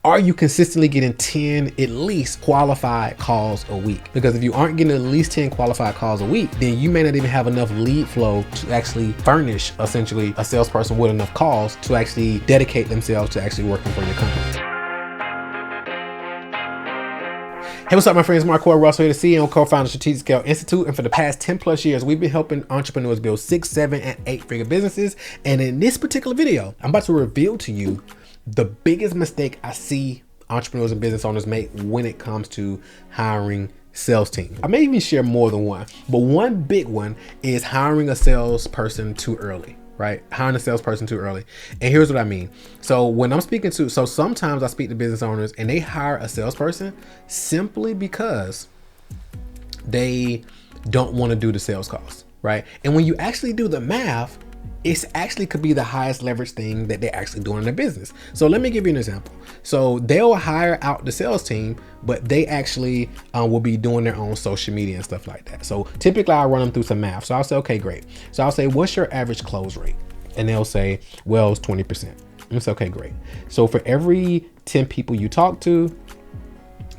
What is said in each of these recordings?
Are you consistently getting 10 at least qualified calls a week? Because if you aren't getting at least 10 qualified calls a week, then you may not even have enough lead flow to actually furnish essentially a salesperson with enough calls to actually dedicate themselves to actually working for your company. Hey, what's up, my friends? Mark Russell here, the CEO and co-founder of Strategic Scale Institute. And for the past 10 plus years, we've been helping entrepreneurs build 6, 7, and 8-figure businesses. And in this particular video, I'm about to reveal to you the biggest mistake I see entrepreneurs and business owners make when it comes to hiring sales team. I may even share more than one, but one big one is hiring a salesperson too early. Right? Hiring a salesperson too early. And here's what I mean. So when I'm speaking to, so sometimes I speak to business owners and they hire a salesperson simply because they don't want to do the sales calls, right? And when you actually do the math, it's actually could be the highest leverage thing that they're actually doing in their business. So let me give you an example. So they'll hire out the sales team, but they actually will be doing their own social media and stuff like that. So typically I run them through some math. So I'll say, okay, great. So I'll say, what's your average close rate? And they'll say, well, it's 20%. It's okay, great. So for every 10 people you talk to,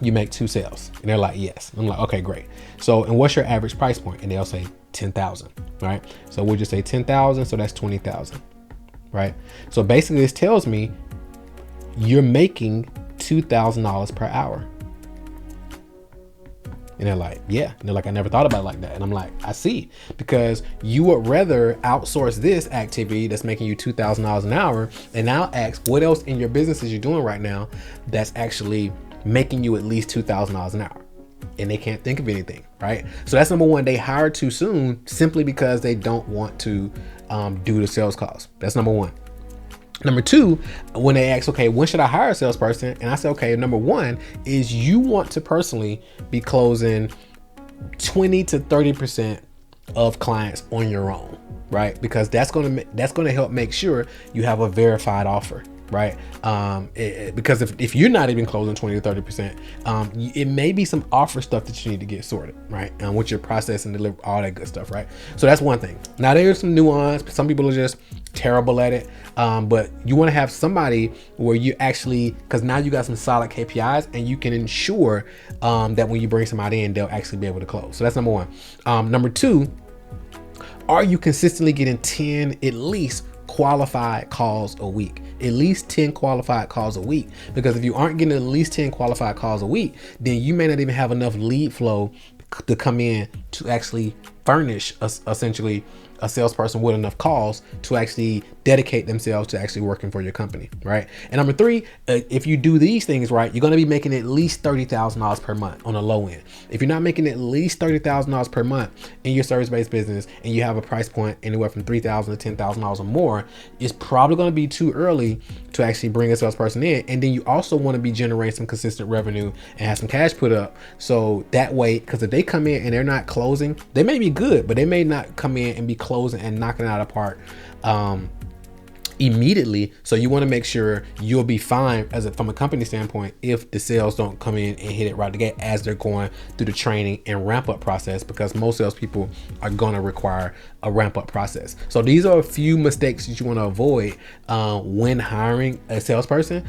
you make 2 sales. And they're like, yes. I'm like, okay, great. So, and what's your average price point? And they'll say 10,000, right? So we'll just say 10,000. So that's 20,000, right? So basically this tells me you're making $2,000 per hour. And they're like, yeah. And they're like, I never thought about it like that. And I'm like, I see, because you would rather outsource this activity that's making you $2,000 an hour and now ask what else in your businesses you're doing right now that's actually making you at least $2,000 an hour. And they can't think of anything, right? So that's number one. They hire too soon simply because they don't want to do the sales calls. That's number one. Number two, when they ask, okay, when should I hire a salesperson? And I say, okay, number one is you want to personally be closing 20 to 30% of clients on your own, right? Because that's going to help make sure you have a verified offer. Right? Because if you're not even closing 20 to 30%, it may be some offer stuff that you need to get sorted, right? With your process and deliver, all that good stuff, right? So that's one thing. Now there's some nuance. Some people are just terrible at it. But you want to have somebody where you actually, because now you got some solid KPIs and you can ensure that when you bring somebody in, they'll actually be able to close. So that's number one. Number two, are you consistently getting 10 at least qualified calls a week? At least 10 qualified calls a week. Because if you aren't getting at least 10 qualified calls a week, then you may not even have enough lead flow to come in to actually furnish essentially a salesperson with enough calls to actually dedicate themselves to actually working for your company, right? And number three, if you do these things right, you're gonna be making at least $30,000 per month on the low end. If you're not making at least $30,000 per month in your service-based business and you have a price point anywhere from $3,000 to $10,000 or more, it's probably gonna be too early to actually bring a salesperson in. And then you also wanna be generating some consistent revenue and have some cash put up. So that way, because if they come in and they're not closing, they may be good, but they may not come in and be closing and knocking it out of the park immediately. So you want to make sure you'll be fine from a company standpoint if the sales don't come in and hit it right again as they're going through the training and ramp up process, because most salespeople are going to require a ramp up process. So these are a few mistakes that you want to avoid when hiring a salesperson,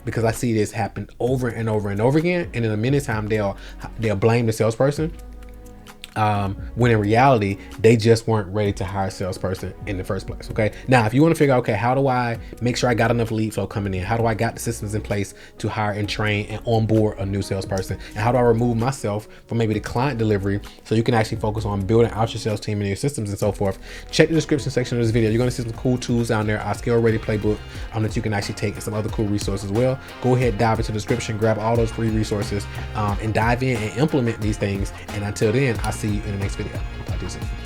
because I see this happen over and over and over again. And in a minute time, they'll blame the salesperson. When in reality, they just weren't ready to hire a salesperson in the first place. Okay. Now, if you want to figure out, okay, how do I make sure I got enough lead flow coming in? How do I got the systems in place to hire and train and onboard a new salesperson? And how do I remove myself from maybe the client delivery so you can actually focus on building out your sales team and your systems and so forth? Check the description section of this video. You're going to see some cool tools down there. Our Scale Ready playbook that you can actually take, and some other cool resources as well. Go ahead, dive into the description, grab all those free resources, and dive in and implement these things. And until then, I'll see you in the next video. Talk to you soon.